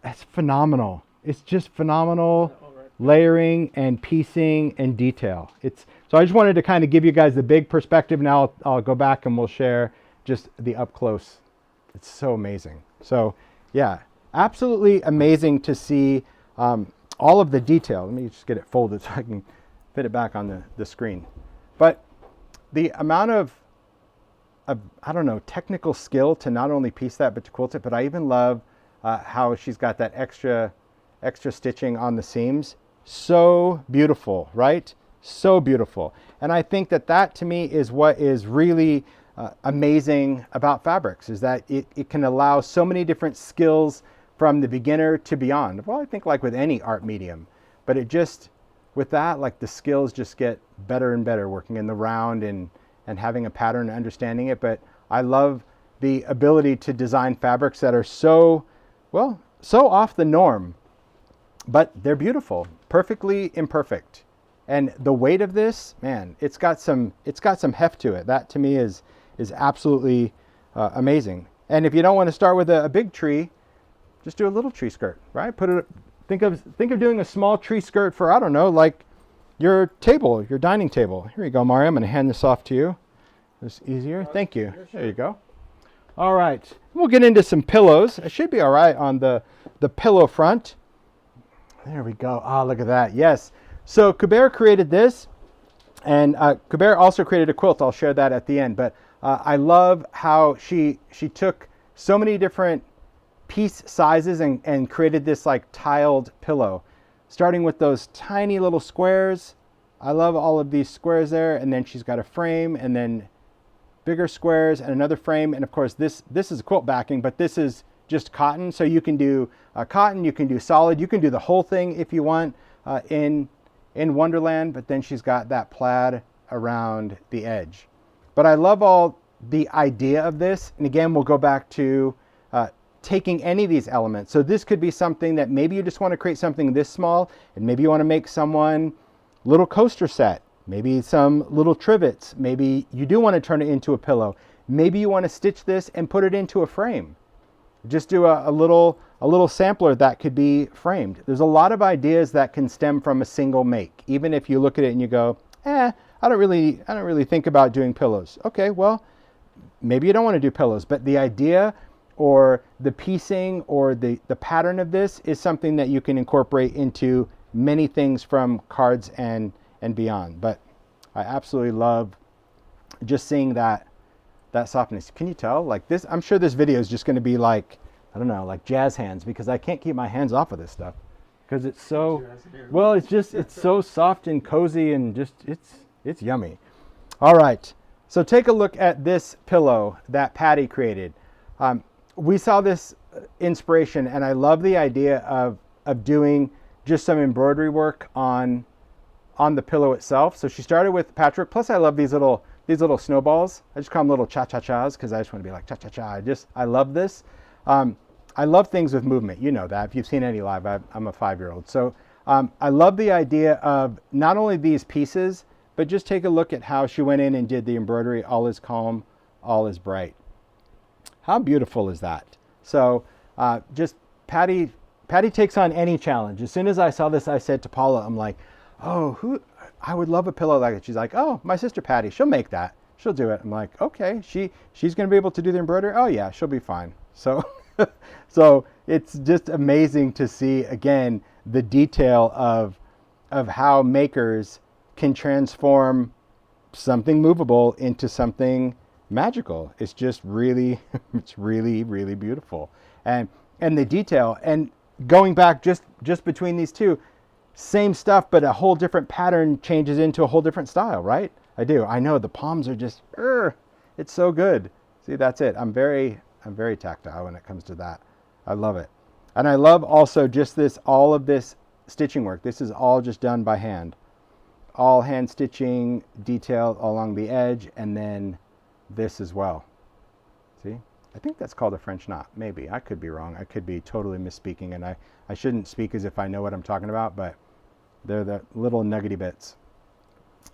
that's phenomenal. It's just phenomenal layering and piecing and detail. So I just wanted to kind of give you guys the big perspective. Now I'll go back and we'll share just the up close. It's so amazing. So yeah, absolutely amazing to see all of the detail. Let me just get it folded so I can fit it back on the screen. But the amount of I don't know, technical skill to not only piece that, but to quilt it. But I even love how she's got that extra stitching on the seams. So beautiful, right? So beautiful. And I think that to me is what is really amazing about fabrics, is that it can allow so many different skills from the beginner to beyond. Well, I think like with any art medium, but it just, with that, like the skills just get better and better working in the round and having a pattern and understanding it. But I love the ability to design fabrics that are so off the norm, but they're beautiful, perfectly imperfect. And the weight of this, man, it's got some heft to it. That to me is absolutely amazing. And if you don't want to start with a big tree, just do a little tree skirt, right? Think of doing a small tree skirt for, I don't know, like your table, your dining table. Here you go, Mario. I'm going to hand this off to you. It's easier. Thank you. There you go. All right. We'll get into some pillows. It should be all right on the pillow front. There we go. Ah, look at that. Yes. So Kulbir created this, and Kulbir also created a quilt. I'll share that at the end. But I love how she took so many different piece sizes and created this like tiled pillow, starting with those tiny little squares. I love all of these squares there, and then she's got a frame, and then bigger squares and another frame. And of course this is a quilt backing, but this is just cotton, so you can do cotton, you can do solid, you can do the whole thing if you want in Wonderland. But then she's got that plaid around the edge. But I love all the idea of this, and again we'll go back to taking any of these elements. So this could be something that maybe you just want to create something this small, and maybe you want to make someone little coaster set, maybe some little trivets, maybe you do want to turn it into a pillow, maybe you want to stitch this and put it into a frame. Just do a little sampler that could be framed. There's a lot of ideas that can stem from a single make, even if you look at it and you go, I don't really think about doing pillows. Okay, well, maybe you don't want to do pillows, but the idea or the piecing or the pattern of this is something that you can incorporate into many things from cards and beyond. But I absolutely love just seeing that softness. Can you tell? Like this, I'm sure this video is just going to be like, I don't know, like jazz hands, because I can't keep my hands off of this stuff because it's so, well, it's so soft and cozy and just, it's yummy. All right. So take a look at this pillow that Patty created. We saw this inspiration, and I love the idea of doing just some embroidery work on the pillow itself. So she started with patchwork. Plus I love these little snowballs. I just call them little cha-cha-chas because I just want to be like cha-cha-cha. I love this. I love things with movement. You know that. If you've seen any live, I'm a 5-year-old. So I love the idea of not only these pieces, but just take a look at how she went in and did the embroidery. All is calm, all is bright. How beautiful is that? So just Patty takes on any challenge. As soon as I saw this, I said to Paula, I'm like, oh, I would love a pillow like that. She's like, oh, my sister Patty, she'll make that. She'll do it. I'm like, okay, she's going to be able to do the embroidery. Oh yeah, she'll be fine. So, so it's just amazing to see again the detail of how makers can transform something movable into something magical. It's just really, it's really, really beautiful. And the detail, and going back just between these two, same stuff, but a whole different pattern changes into a whole different style, right? I do. I know the palms are just, it's so good. See, that's it. I'm very tactile when it comes to that. I love it. And I love also just all of this stitching work. This is all just done by hand. All hand stitching, detail along the edge, and then this as well. See? I think that's called a French knot. Maybe. I could be wrong. I could be totally misspeaking, and I shouldn't speak as if I know what I'm talking about, but they're the little nuggety bits.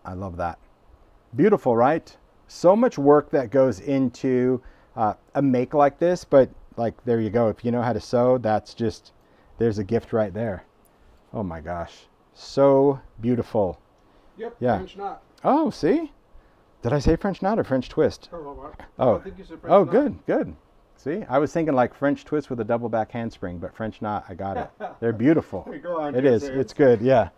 I love that. Beautiful, right? So much work that goes into a make like this, but like, there you go. If you know how to sew, that's just, there's a gift right there. Oh my gosh. So beautiful. Yep. Yeah. French knot. Oh, see? Did I say French knot or French twist? I think you said French Oh, knot. good, good. See, I was thinking like French twist with a double back handspring, but French knot, I got it. They're beautiful. Go on, It is. Jason. It's good. Yeah.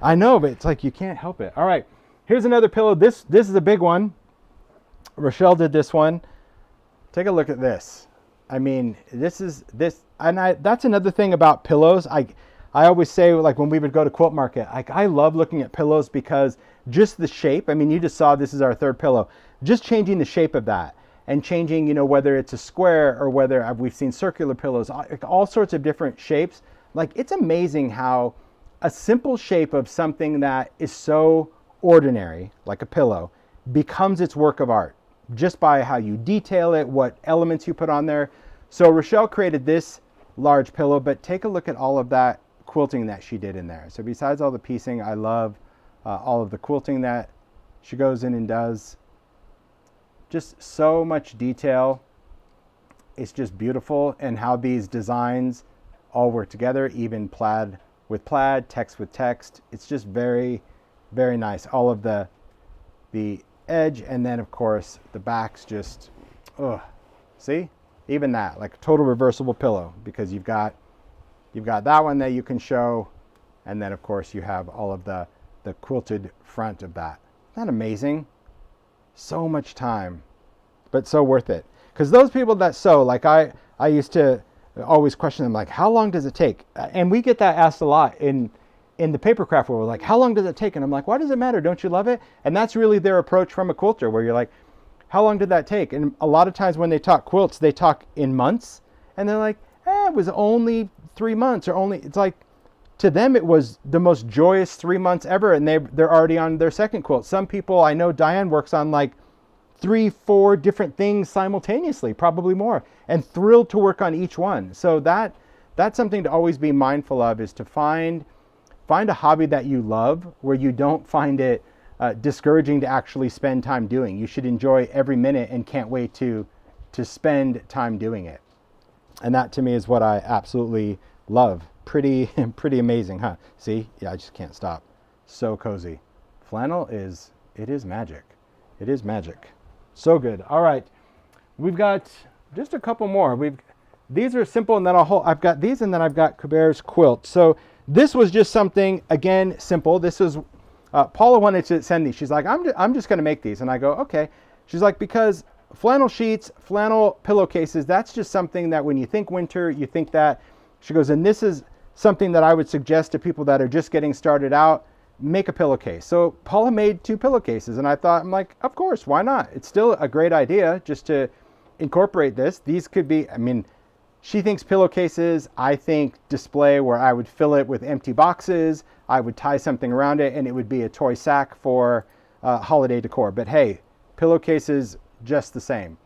I know, but it's like you can't help it. All right. Here's another pillow. This is a big one. Richele did this one. Take a look at this. I mean, this, and that's another thing about pillows. I always say, like, when we would go to Quilt Market, like, I love looking at pillows because just the shape. I mean, you just saw this is our third pillow. Just changing the shape of that and changing, you know, whether it's a square or whether we've seen circular pillows, all sorts of different shapes. Like, it's amazing how a simple shape of something that is so ordinary, like a pillow, becomes its work of art just by how you detail it, what elements you put on there. So Richele created this large pillow, but take a look at all of that quilting that she did in there. So besides all the piecing, I love all of the quilting that she goes in and does. Just so much detail. It's just beautiful, and how these designs all work together, even plaid with plaid, text with text. It's just very, very nice. All of the edge, and then of course the back's just, see? Even that, like a total reversible pillow, because you've got that one that you can show, and then of course you have all of the quilted front of that. Isn't that amazing? So much time, but so worth it. Because those people that sew, like I used to always question them, like, how long does it take? And we get that asked a lot in the papercraft world, like, how long does it take? And I'm like, why does it matter? Don't you love it? And that's really their approach from a quilter, where you're like, how long did that take? And a lot of times when they talk quilts, they talk in months, and they're like, it was only 3 months, or only, it's like, to them it was the most joyous 3 months ever, and they're already on their second quilt. Some people, I know Diane works on like 3-4 different things simultaneously, probably more, and thrilled to work on each one. So that's something to always be mindful of, is to find a hobby that you love, where you don't find it discouraging to actually spend time doing. You should enjoy every minute and can't wait to spend time doing it. And that to me is what I absolutely love. Pretty amazing, huh? See? Yeah, I just can't stop. So cozy. Flannel is magic. It is magic. So good. All right. We've got just a couple more. These are simple, and then I've got these, and then I've got Kulbir's quilt. So this was just something, again, simple. This is, Paula wanted to send these. She's like, I'm just going to make these. And I go, okay. She's like, because flannel sheets, flannel pillowcases, that's just something that when you think winter, you think that. She goes, and this is something that I would suggest to people that are just getting started out, make a pillowcase. So Paula made 2 pillowcases, and I'm like, of course, why not? It's still a great idea just to incorporate this. These could be, I mean, she thinks pillowcases, I think display, where I would fill it with empty boxes, I would tie something around it, and it would be a toy sack for holiday decor. But hey, pillowcases, just the same.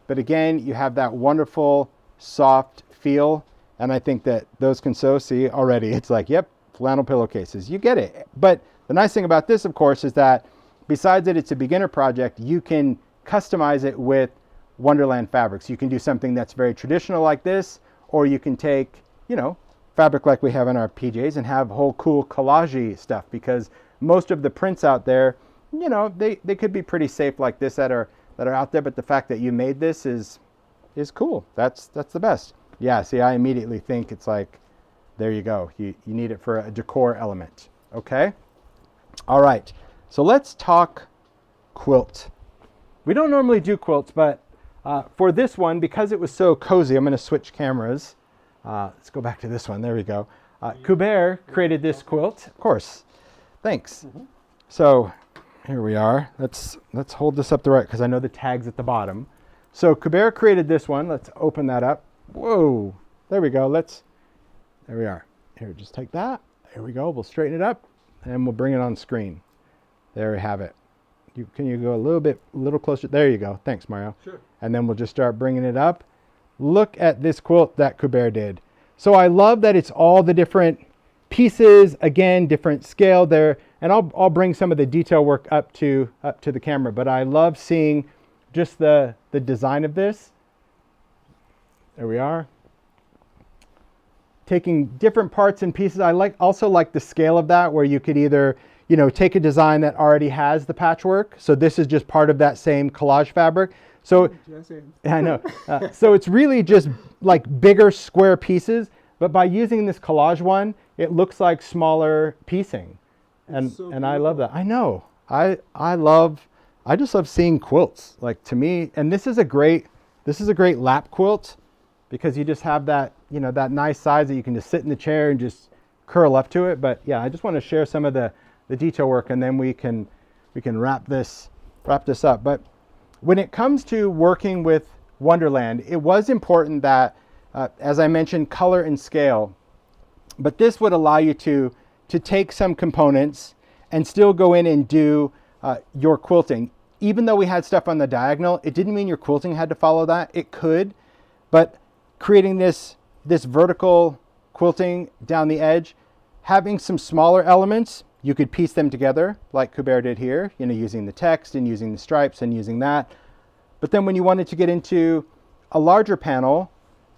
But again, you have that wonderful, soft feel, and I think that those can sew. See, already, it's like, yep, flannel pillowcases. You get it. But the nice thing about this, of course, is that besides that it's a beginner project, you can customize it with Wonderland fabrics. You can do something that's very traditional like this, or you can take, you know, fabric like we have in our PJs and have whole cool collage stuff, because most of the prints out there, you know, they could be pretty safe like this that are out there, but the fact that you made this is cool. That's the best. Yeah, see, I immediately think it's like, there you go. You need it for a decor element. Okay? All right. So let's talk quilt. We don't normally do quilts, but for this one, because it was so cozy, I'm going to switch cameras. Let's go back to this one. There we go. Kulbir created this quilt. Of course. Thanks. Mm-hmm. So here we are. Let's hold this up the right, because I know the tag's at the bottom. So Kulbir created this one. Let's open that up. Whoa. There we go. There we are. Here, just take that. There we go. We'll straighten it up, and we'll bring it on screen. There we have it. Can you go a little closer? There you go. Thanks, Mario. Sure. And then we'll just start bringing it up. Look at this quilt that Kulbir did. So I love that it's all the different pieces, again, different scale there. And I'll bring some of the detail work up to the camera, but I love seeing just the design of this. There we are. Taking different parts and pieces. I also like the scale of that, where you could either, take a design that already has the patchwork. So this is just part of that same collage fabric. So I know. So it's really just like bigger square pieces, but by using this collage one, it looks like smaller piecing. And I love that. I know. I just love seeing quilts. Like, to me, and this is a great lap quilt, because you just have that, that nice size that you can just sit in the chair and just curl up to it. But yeah, I just want to share some of the detail work, and then we can wrap this up. But when it comes to working with Wonderland, it was important that, as I mentioned, color and scale, but this would allow you to take some components and still go in and do your quilting. Even though we had stuff on the diagonal, it didn't mean your quilting had to follow that. It could, but creating this vertical quilting down the edge, having some smaller elements, you could piece them together like Kulbir did here, using the text and using the stripes and using that. But then when you wanted to get into a larger panel,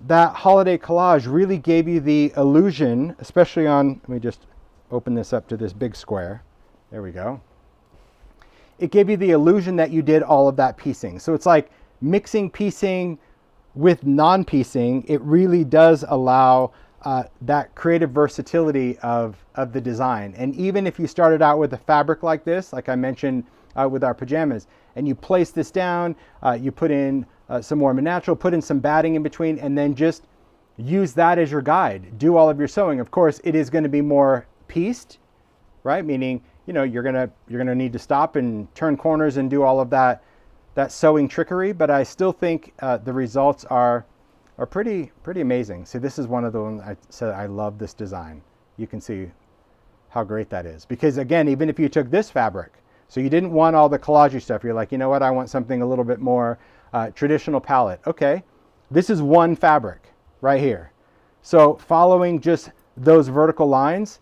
that holiday collage really gave you the illusion, especially on, let me just open this up to this big square. There we go. It gave you the illusion that you did all of that piecing. So it's like mixing piecing with non-piecing. It really does allow that creative versatility of the design. And even if you started out with a fabric like this, like I mentioned with our pajamas, and you place this down, you put in some more natural, put in some batting in between, and then just use that as your guide. Do all of your sewing. Of course, it is going to be more pieced, right? Meaning, you're gonna need to stop and turn corners and do all of that sewing trickery. But I still think the results are pretty amazing. See, this is one of the ones I said I love this design. You can see how great that is, because again, even if you took this fabric, so you didn't want all the collagey stuff, you're like, you know what, I want something a little bit more traditional palette. Okay, this is one fabric right here. So following just those vertical lines,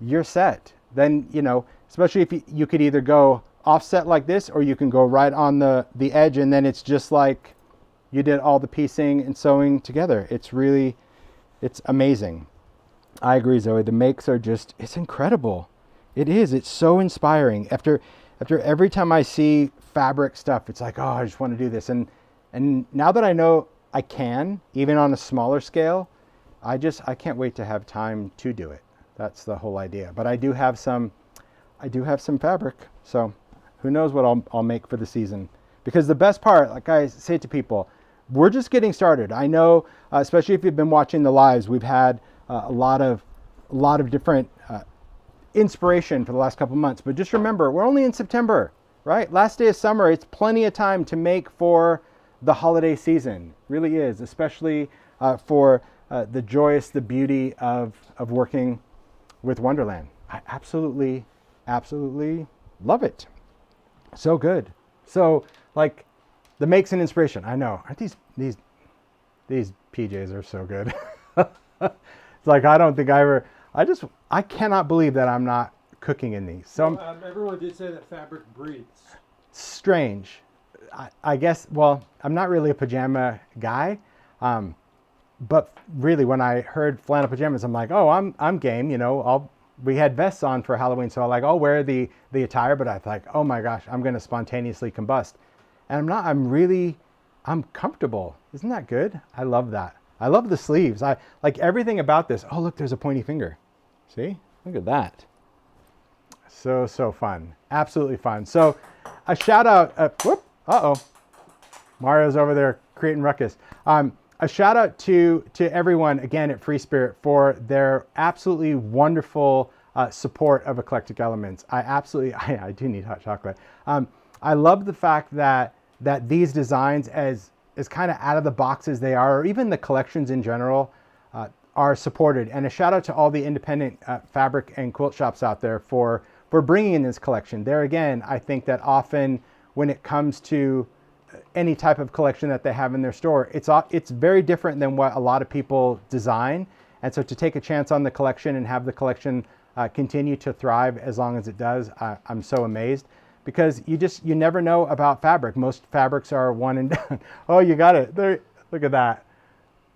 you're set. Then, especially if you could either go offset like this, or you can go right on the edge, and then it's just like you did all the piecing and sewing together. It's amazing. I agree, Zoe. The makes are just, it's incredible. It is. It's so inspiring. After every time I see fabric stuff, it's like, oh, I just want to do this. And now that I know I can, even on a smaller scale, I can't wait to have time to do it. That's the whole idea. But I do have some fabric. So who knows what I'll make for the season. Because the best part, like I say to people, we're just getting started. I know, especially if you've been watching the lives, we've had a lot of different inspiration for the last couple months. But just remember, we're only in September, right? Last day of summer. It's plenty of time to make for the holiday season. Really is, especially for the beauty of working with Wonderland. I absolutely love it. So good. So, like, the makes and inspiration. I know. Aren't these PJs are so good. It's like, I don't think I cannot believe that I'm not cooking in these. So everyone did say that fabric breathes. Strange. I guess, well, I'm not really a pajama guy. But really, when I heard flannel pajamas, I'm like, oh, I'm game. We had vests on for Halloween, so I'll wear the attire. But I thought, oh my gosh, I'm going to spontaneously combust. And I'm not. I'm comfortable. Isn't that good? I love that. I love the sleeves. I like everything about this. Oh, look, there's a pointy finger. See? Look at that. So fun. Absolutely fun. So a shout out. Mario's over there creating ruckus. A shout out to everyone again at Free Spirit for their absolutely wonderful support of Eclectic Elements. I do need hot chocolate. I love the fact that these designs, as kind of out of the box as they are, or even the collections in general, are supported. And a shout out to all the independent fabric and quilt shops out there for bringing in this collection. There again, I think that often when it comes to any type of collection that they have in their store, it's very different than what a lot of people design. And so to take a chance on the collection and have the collection continue to thrive as long as it does, I'm so amazed. Because you never know about fabric. Most fabrics are one and done. Oh, you got it. There, look at that.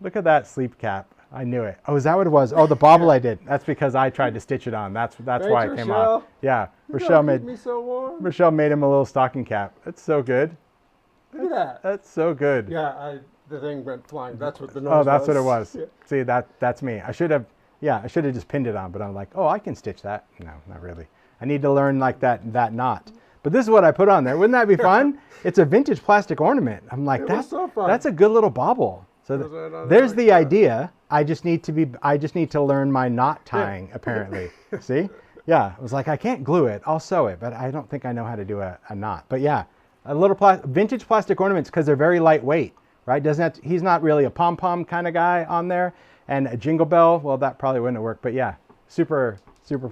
Look at that sleep cap. I knew it. Oh, is that what it was? Oh, the bobble I did. That's because I tried to stitch it on. That's why it came off. Yeah, Richele made him a little stocking cap. That's so good. Look at that. That's so good. Yeah, the thing went flying. That's what the noise Oh, that's was. what it was. Yeah. See, that's me. I should have just pinned it on, but I'm like, oh, I can stitch that. No, not really. I need to learn like that knot. But this is what I put on there. Wouldn't that be fun? It's a vintage plastic ornament. I'm like, that's so fun. That's a good little bobble. So there's the idea. I just need to learn my knot tying, apparently. See? Yeah. I was like, I can't glue it. I'll sew it, but I don't think I know how to do a knot. But yeah, a little vintage plastic ornaments, because they're very lightweight, right? He's not really a pom-pom kind of guy on there. And a jingle bell, well, that probably wouldn't have worked. But yeah, super fun.